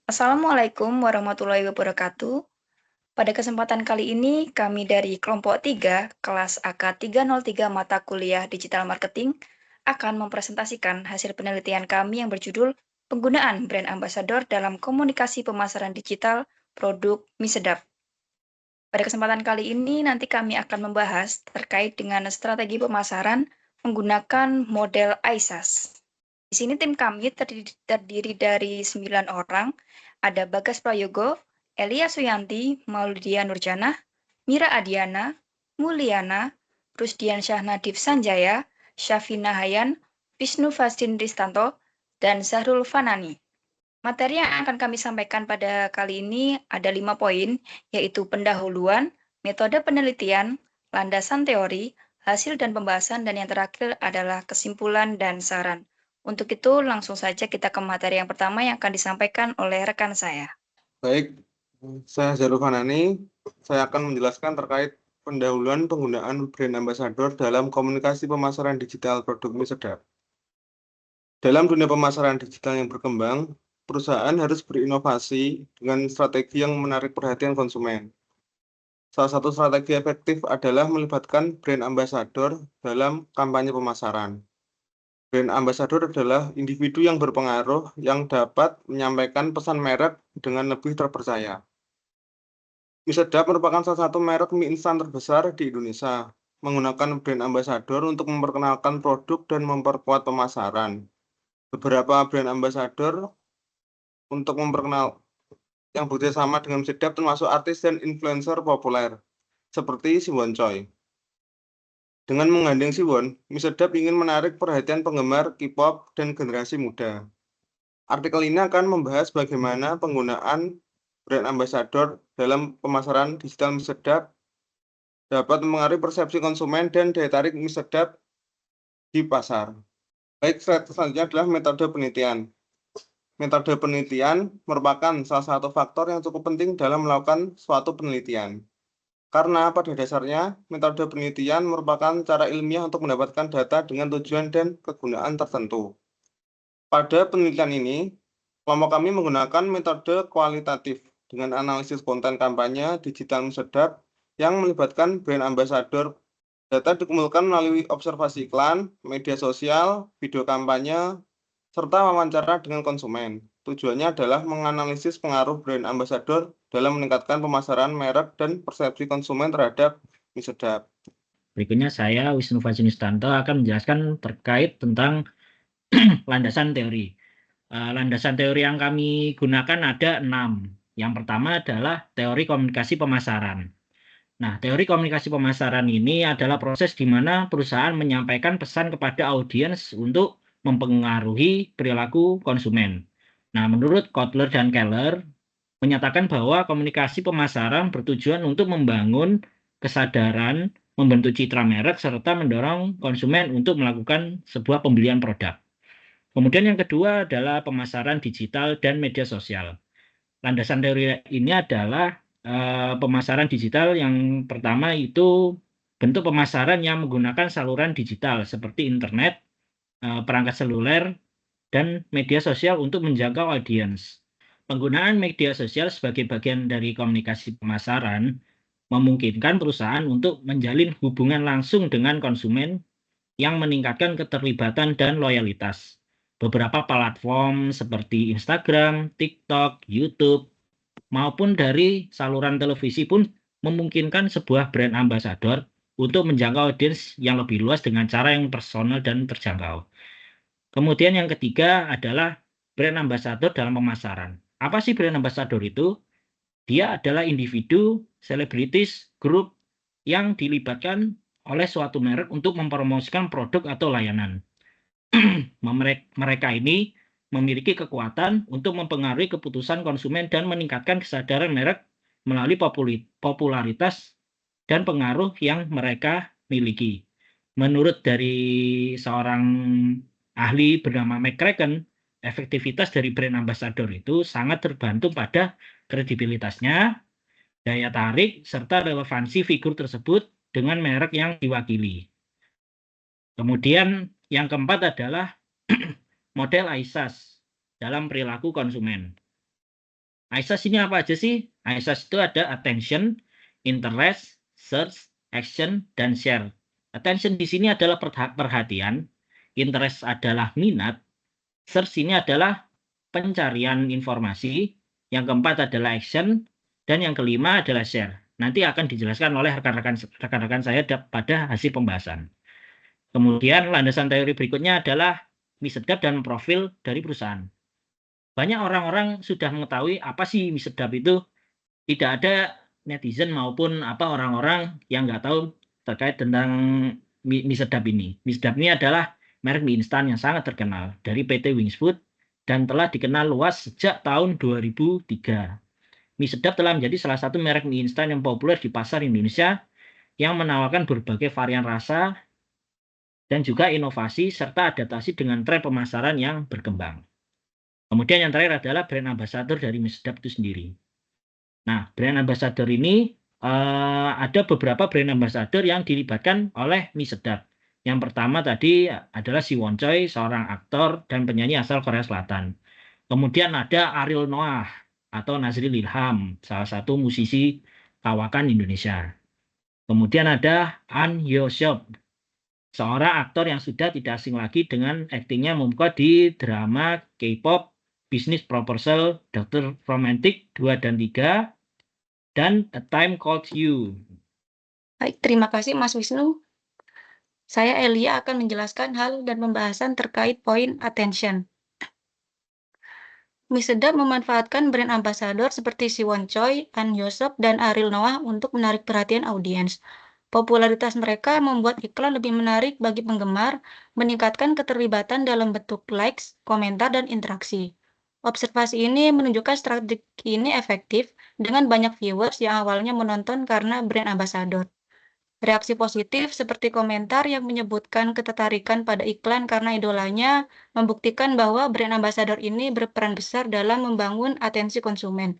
Assalamualaikum warahmatullahi wabarakatuh. Pada kesempatan kali ini, kami dari kelompok 3, kelas AK 303 mata kuliah Digital Marketing, akan mempresentasikan hasil penelitian kami yang berjudul Penggunaan Brand Ambassador dalam Komunikasi Pemasaran Digital Produk Mie Sedap. Pada kesempatan kali ini, nanti kami akan membahas terkait dengan strategi pemasaran menggunakan model ISAS. Di sini tim kami terdiri dari 9 orang. Ada Bagas Prayogo, Elia Suyanti, Maulidia Nurjanah, Mira Adiana, Mulyana, Rusdian Syahnadif Sanjaya, Syafina Hayan, Wisnu Fasdin Ristanto, dan Zahrul Fanani. Materi yang akan kami sampaikan pada kali ini ada 5 poin, yaitu pendahuluan, metode penelitian, landasan teori, hasil dan pembahasan, dan yang terakhir adalah kesimpulan dan saran. Untuk itu, langsung saja kita ke materi yang pertama yang akan disampaikan oleh rekan saya. Baik, saya Zahrul Fanani. Saya akan menjelaskan terkait pendahuluan penggunaan brand ambassador dalam komunikasi pemasaran digital produk mie sedap. Dalam dunia pemasaran digital yang berkembang, perusahaan harus berinovasi dengan strategi yang menarik perhatian konsumen. Salah satu strategi efektif adalah melibatkan brand ambassador dalam kampanye pemasaran. Brand ambassador adalah individu yang berpengaruh yang dapat menyampaikan pesan merek dengan lebih terpercaya. Mie Sedap merupakan salah satu merek mie instan terbesar di Indonesia, menggunakan brand ambassador untuk memperkenalkan produk dan memperkuat pemasaran. Beberapa brand ambassador untuk yang bekerja sama dengan Mie Sedap termasuk artis dan influencer populer, seperti Siwon Choi. Dengan menggandeng Siwon, Mie Sedap ingin menarik perhatian penggemar K-pop dan generasi muda. Artikel ini akan membahas bagaimana penggunaan brand ambassador dalam pemasaran digital mie sedap dapat mempengaruhi persepsi konsumen dan daya tarik mie sedap di pasar. Baik, slide selanjutnya adalah metode penelitian. Metode penelitian merupakan salah satu faktor yang cukup penting dalam melakukan suatu penelitian. Karena pada dasarnya, metode penelitian merupakan cara ilmiah untuk mendapatkan data dengan tujuan dan kegunaan tertentu. Pada penelitian ini, kelompok kami menggunakan metode kualitatif dengan analisis konten kampanye digital mie sedap yang melibatkan brand ambassador. Data dikumpulkan melalui observasi iklan, media sosial, video kampanye, serta wawancara dengan konsumen. Tujuannya adalah menganalisis pengaruh brand ambassador dalam meningkatkan pemasaran merek dan persepsi konsumen terhadap mie sedap. Berikutnya saya, Wisnu Fasdin Ristanto, akan menjelaskan terkait tentang landasan teori. Landasan teori yang kami gunakan ada 6. Yang pertama adalah teori komunikasi pemasaran. Nah, teori komunikasi pemasaran ini adalah proses di mana perusahaan menyampaikan pesan kepada audiens untuk mempengaruhi perilaku konsumen. Nah, menurut Kotler dan Keller, menyatakan bahwa komunikasi pemasaran bertujuan untuk membangun kesadaran, membentuk citra merek, serta mendorong konsumen untuk melakukan sebuah pembelian produk. Kemudian yang kedua adalah pemasaran digital dan media sosial. Landasan teori ini adalah pemasaran digital. Yang pertama itu bentuk pemasaran yang menggunakan saluran digital seperti internet, perangkat seluler, dan media sosial untuk menjangkau audiens. Penggunaan media sosial sebagai bagian dari komunikasi pemasaran memungkinkan perusahaan untuk menjalin hubungan langsung dengan konsumen yang meningkatkan keterlibatan dan loyalitas. Beberapa platform seperti Instagram, TikTok, YouTube, maupun dari saluran televisi pun memungkinkan sebuah brand ambassador untuk menjangkau audiens yang lebih luas dengan cara yang personal dan terjangkau. Kemudian yang ketiga adalah brand ambassador dalam pemasaran. Apa sih brand ambassador itu? Dia adalah individu, selebritis, grup yang dilibatkan oleh suatu merek untuk mempromosikan produk atau layanan. Mereka ini memiliki kekuatan untuk mempengaruhi keputusan konsumen dan meningkatkan kesadaran merek melalui popularitas dan pengaruh yang mereka miliki. Menurut dari seorang ahli bernama McCracken, efektivitas dari brand ambassador itu sangat terbantu pada kredibilitasnya, daya tarik, serta relevansi figur tersebut dengan merek yang diwakili. Kemudian yang keempat adalah model ISAS dalam perilaku konsumen. ISAS ini apa aja sih? ISAS itu ada attention, interest, search, action, dan share. Attention di sini adalah perhatian, interest adalah minat, search ini adalah pencarian informasi, yang keempat adalah action, dan yang kelima adalah share. Nanti akan dijelaskan oleh rekan-rekan saya pada hasil pembahasan. Kemudian landasan teori berikutnya adalah mie sedap dan profil dari perusahaan. Banyak orang-orang sudah mengetahui apa sih mie sedap itu. Tidak ada netizen maupun orang-orang yang nggak tahu terkait tentang mie sedap ini. Mie sedap ini adalah merek mie instan yang sangat terkenal dari PT Wings Food dan telah dikenal luas sejak tahun 2003. Mie sedap telah menjadi salah satu merek mie instan yang populer di pasar Indonesia yang menawarkan berbagai varian rasa dan juga inovasi serta adaptasi dengan tren pemasaran yang berkembang. Kemudian yang terakhir adalah brand ambassador dari mie sedap itu sendiri. Nah, brand ambassador ini ada beberapa brand ambassador yang dilibatkan oleh mie sedap. Yang pertama tadi adalah Siwon Choi, seorang aktor dan penyanyi asal Korea Selatan. Kemudian ada Ariel Noah atau Nazril Ilham, salah satu musisi kawakan Indonesia. Kemudian ada An Hyo Seop, seorang aktor yang sudah tidak asing lagi dengan aktingnya membuka di drama K-pop Business Proposal, Dr. Romantic 2 dan 3, dan A Time Called You. Baik, terima kasih Mas Wisnu. Saya Elia akan menjelaskan hal dan pembahasan terkait poin attention. Mie sedap memanfaatkan brand ambassador seperti Siwon Choi, An Hyo Seop, dan Ariel Noah untuk menarik perhatian audiens. Popularitas mereka membuat iklan lebih menarik bagi penggemar, meningkatkan keterlibatan dalam bentuk likes, komentar, dan interaksi. Observasi ini menunjukkan strategi ini efektif dengan banyak viewers yang awalnya menonton karena brand ambassador. Reaksi positif seperti komentar yang menyebutkan ketertarikan pada iklan karena idolanya membuktikan bahwa brand ambassador ini berperan besar dalam membangun atensi konsumen.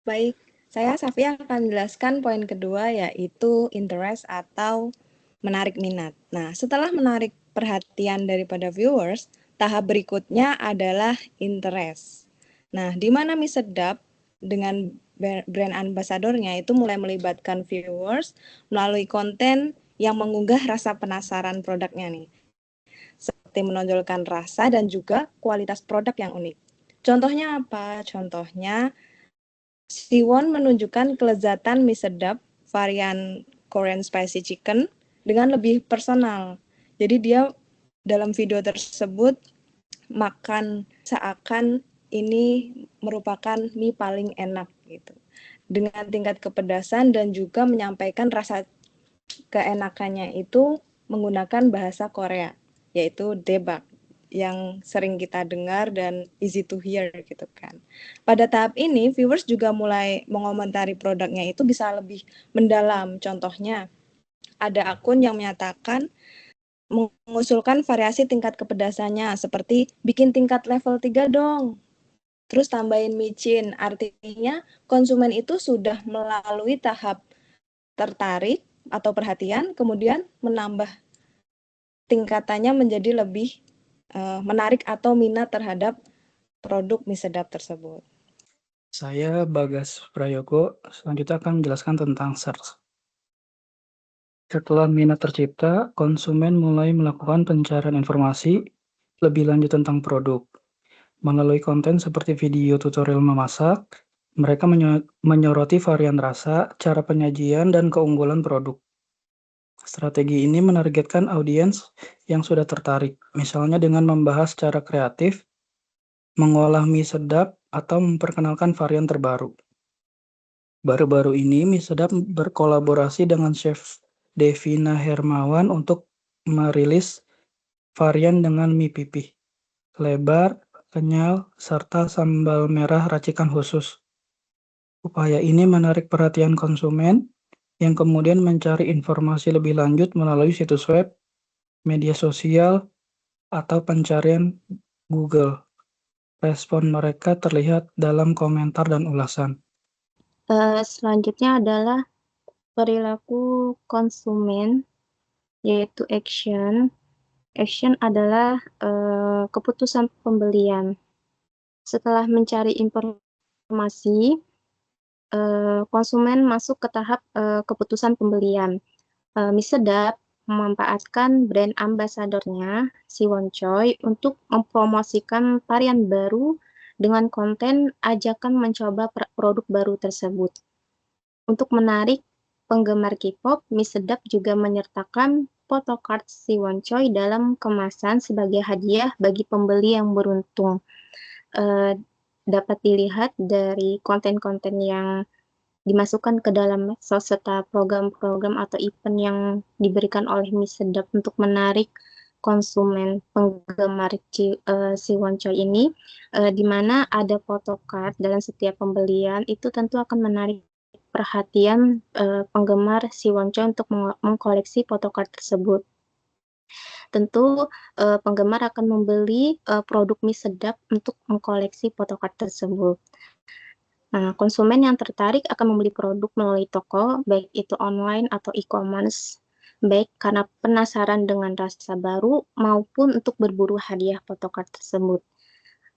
Baik, saya Safia akan menjelaskan poin kedua yaitu interest atau menarik minat. Nah, setelah menarik perhatian daripada viewers, tahap berikutnya adalah interest. Nah, di mana mie sedap dengan brand ambassador-nya itu mulai melibatkan viewers melalui konten yang mengunggah rasa penasaran produknya nih. Seperti menonjolkan rasa dan juga kualitas produk yang unik. Contohnya apa? Contohnya Siwon menunjukkan kelezatan mie sedap varian Korean Spicy Chicken dengan lebih personal. Jadi dia dalam video tersebut makan seakan ini merupakan mie paling enak gitu. Dengan tingkat kepedasan dan juga menyampaikan rasa keenakannya itu menggunakan bahasa Korea, yaitu daebak, yang sering kita dengar dan easy to hear gitu kan. Pada tahap ini, viewers juga mulai mengomentari produknya itu bisa lebih mendalam. Contohnya, ada akun yang menyatakan mengusulkan variasi tingkat kepedasannya seperti bikin tingkat level 3 dong. Terus tambahin micin, artinya konsumen itu sudah melalui tahap tertarik atau perhatian, kemudian menambah tingkatannya menjadi lebih menarik atau minat terhadap produk mie sedap tersebut. Saya Bagas Prayogo, selanjutnya akan menjelaskan tentang search. Setelah minat tercipta, konsumen mulai melakukan pencarian informasi lebih lanjut tentang produk. Melalui konten seperti video tutorial memasak, mereka menyoroti varian rasa, cara penyajian, dan keunggulan produk. Strategi ini menargetkan audiens yang sudah tertarik, misalnya dengan membahas cara kreatif, mengolah mie sedap, atau memperkenalkan varian terbaru. Baru-baru ini, Mie Sedap berkolaborasi dengan Chef Devina Hermawan untuk merilis varian dengan mie pipih, lebar, kenyal, serta sambal merah racikan khusus. Upaya ini menarik perhatian konsumen yang kemudian mencari informasi lebih lanjut melalui situs web, media sosial, atau pencarian Google. Respon mereka terlihat dalam komentar dan ulasan. Selanjutnya adalah perilaku konsumen, yaitu action. Action adalah keputusan pembelian. Setelah mencari informasi informasi, konsumen masuk ke tahap keputusan pembelian. Mie Sedap memanfaatkan brand ambasadornya, Siwon Choi, untuk mempromosikan varian baru dengan konten ajakan mencoba produk baru tersebut. Untuk menarik penggemar K-pop, Mie Sedap juga menyertakan photocard Siwon Choi dalam kemasan sebagai hadiah bagi pembeli yang beruntung. Dapat dilihat dari konten-konten yang dimasukkan ke dalam medsos serta program-program atau event yang diberikan oleh Mie Sedap untuk menarik konsumen penggemar Siwon Choi ini, di mana ada photocard dalam setiap pembelian, itu tentu akan menarik perhatian penggemar Siwon Choi untuk mengkoleksi photocard tersebut. Tentu penggemar akan membeli produk Mie Sedap untuk mengkoleksi photocard tersebut. Nah, konsumen yang tertarik akan membeli produk melalui toko, baik itu online atau e-commerce, baik karena penasaran dengan rasa baru maupun untuk berburu hadiah photocard tersebut.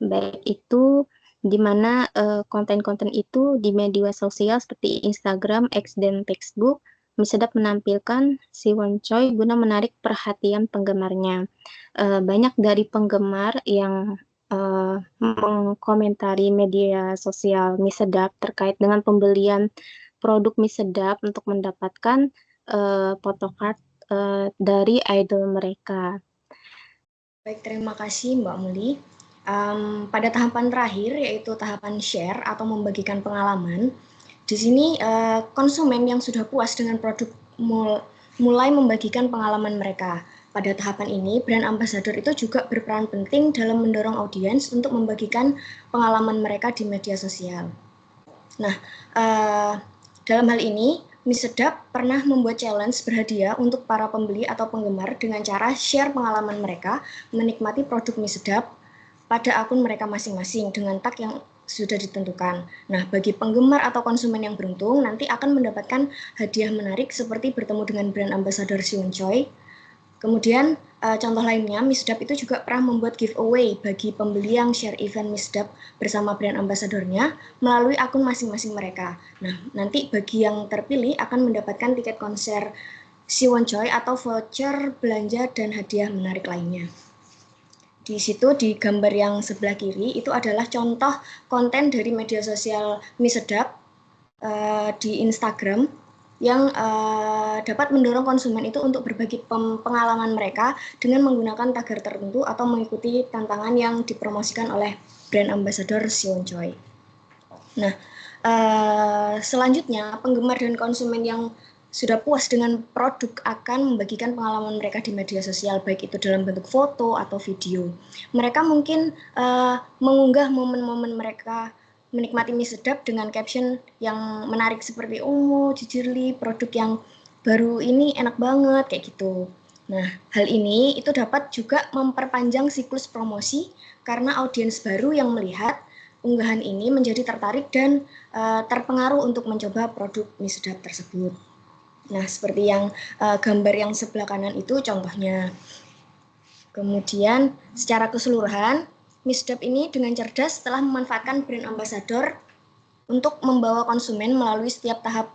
Baik itu di mana konten-konten itu di media sosial seperti Instagram, X, dan Facebook, Mie Sedap menampilkan Siwon Choi guna menarik perhatian penggemarnya. Banyak dari penggemar yang mengkomentari media sosial Mie Sedap terkait dengan pembelian produk Mie Sedap untuk mendapatkan photocard dari idol mereka. Baik, terima kasih Mbak Muli. Pada tahapan terakhir, yaitu tahapan share atau membagikan pengalaman, di sini konsumen yang sudah puas dengan produk mulai membagikan pengalaman mereka. Pada tahapan ini, brand ambassador itu juga berperan penting dalam mendorong audiens untuk membagikan pengalaman mereka di media sosial. Nah, dalam hal ini, Mie Sedap pernah membuat challenge berhadiah untuk para pembeli atau penggemar dengan cara share pengalaman mereka menikmati produk Mie Sedap pada akun mereka masing-masing dengan tag yang sudah ditentukan. Nah, bagi penggemar atau konsumen yang beruntung, nanti akan mendapatkan hadiah menarik seperti bertemu dengan brand ambassador Siwon Choi. Kemudian contoh lainnya, Mie Sedap itu juga pernah membuat giveaway bagi pembeli yang share event Mie Sedap bersama brand ambasadornya melalui akun masing-masing mereka. Nah, nanti bagi yang terpilih akan mendapatkan tiket konser Siwon Choi atau voucher belanja dan hadiah menarik lainnya. Di situ di gambar yang sebelah kiri itu adalah contoh konten dari media sosial Mie Sedap di Instagram yang dapat mendorong konsumen itu untuk berbagi pengalaman mereka dengan menggunakan tagar tertentu atau mengikuti tantangan yang dipromosikan oleh brand ambassador Siwon Choi. Nah, selanjutnya penggemar dan konsumen yang sudah puas dengan produk akan membagikan pengalaman mereka di media sosial, baik itu dalam bentuk foto atau video. Mereka mungkin mengunggah momen-momen mereka menikmati Mie Sedap dengan caption yang menarik seperti jujur li, produk yang baru ini enak banget, kayak gitu. Nah, hal ini itu dapat juga memperpanjang siklus promosi karena audiens baru yang melihat unggahan ini menjadi tertarik dan terpengaruh untuk mencoba produk Mie Sedap tersebut. Nah, seperti yang gambar yang sebelah kanan itu contohnya. Kemudian, secara keseluruhan, Mie Sedap ini dengan cerdas telah memanfaatkan brand ambassador untuk membawa konsumen melalui setiap tahap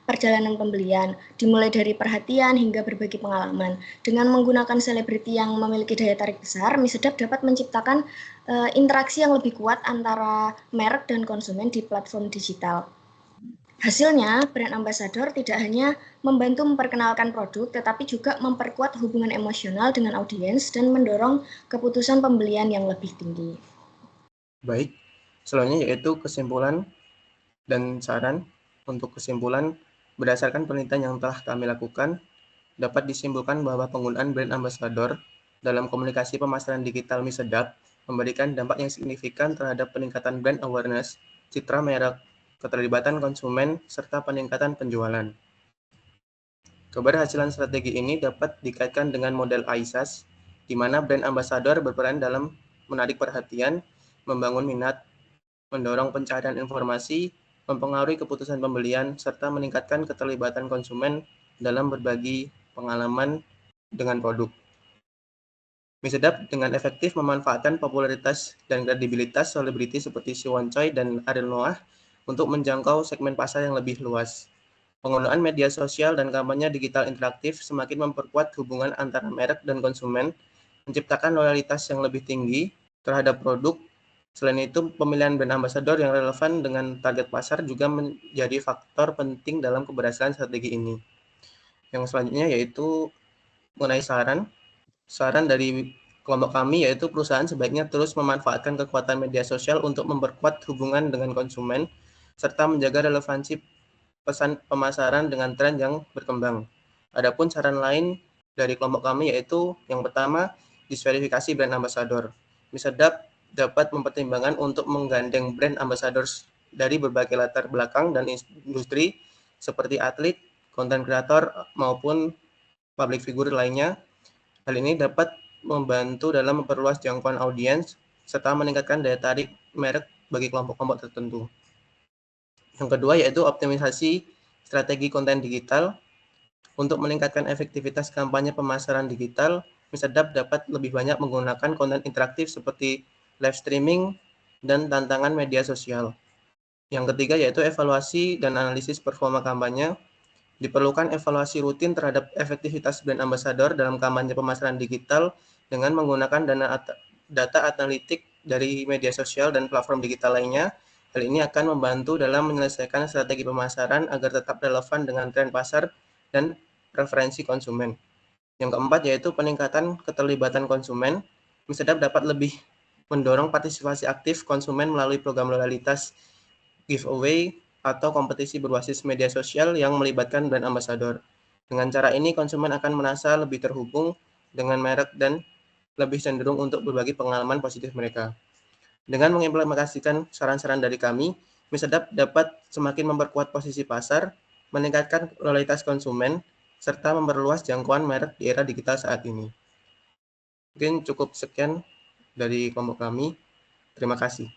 perjalanan pembelian, dimulai dari perhatian hingga berbagi pengalaman. Dengan menggunakan selebriti yang memiliki daya tarik besar, Mie Sedap dapat menciptakan interaksi yang lebih kuat antara merek dan konsumen di platform digital. Hasilnya, brand ambassador tidak hanya membantu memperkenalkan produk, tetapi juga memperkuat hubungan emosional dengan audiens dan mendorong keputusan pembelian yang lebih tinggi. Baik, selanjutnya yaitu kesimpulan dan saran. Untuk kesimpulan, berdasarkan penelitian yang telah kami lakukan, dapat disimpulkan bahwa penggunaan brand ambassador dalam komunikasi pemasaran digital Mie Sedap memberikan dampak yang signifikan terhadap peningkatan brand awareness, citra merek, keterlibatan konsumen, serta peningkatan penjualan. Keberhasilan strategi ini dapat dikaitkan dengan model AISAS, di mana brand ambassador berperan dalam menarik perhatian, membangun minat, mendorong pencarian informasi, mempengaruhi keputusan pembelian, serta meningkatkan keterlibatan konsumen dalam berbagi pengalaman dengan produk. Mie Sedap dengan efektif memanfaatkan popularitas dan kredibilitas selebriti seperti Siwon Choi dan Ariel Noah untuk menjangkau segmen pasar yang lebih luas. Penggunaan media sosial dan kampanye digital interaktif semakin memperkuat hubungan antara merek dan konsumen, menciptakan loyalitas yang lebih tinggi terhadap produk. Selain itu, pemilihan brand ambassador yang relevan dengan target pasar juga menjadi faktor penting dalam keberhasilan strategi ini. Yang selanjutnya yaitu mengenai saran. Saran dari kelompok kami yaitu perusahaan sebaiknya terus memanfaatkan kekuatan media sosial untuk memperkuat hubungan dengan konsumen, serta menjaga relevansi pesan pemasaran dengan tren yang berkembang. Adapun saran lain dari kelompok kami yaitu yang pertama, disverifikasi brand ambassador. Mie Sedap dapat mempertimbangkan untuk menggandeng brand ambassadors dari berbagai latar belakang dan industri seperti atlet, konten kreator, maupun public figure lainnya. Hal ini dapat membantu dalam memperluas jangkauan audiens serta meningkatkan daya tarik merek bagi kelompok-kelompok tertentu. Yang kedua yaitu optimisasi strategi konten digital. Untuk meningkatkan efektivitas kampanye pemasaran digital, Mie Sedap dapat lebih banyak menggunakan konten interaktif seperti live streaming dan tantangan media sosial. Yang ketiga yaitu evaluasi dan analisis performa kampanye. Diperlukan evaluasi rutin terhadap efektivitas brand ambassador dalam kampanye pemasaran digital dengan menggunakan data analitik dari media sosial dan platform digital lainnya. Hal ini akan membantu dalam menyelesaikan strategi pemasaran agar tetap relevan dengan tren pasar dan preferensi konsumen. Yang keempat yaitu peningkatan keterlibatan konsumen. Mie Sedap dapat lebih mendorong partisipasi aktif konsumen melalui program loyalitas, giveaway, atau kompetisi berbasis media sosial yang melibatkan brand ambassador. Dengan cara ini, konsumen akan merasa lebih terhubung dengan merek dan lebih cenderung untuk berbagi pengalaman positif mereka. Dengan mengimplementasikan saran-saran dari kami, Mie Sedap dapat semakin memperkuat posisi pasar, meningkatkan loyalitas konsumen, serta memperluas jangkauan merek di era digital saat ini. Mungkin cukup sekian dari kelompok kami. Terima kasih.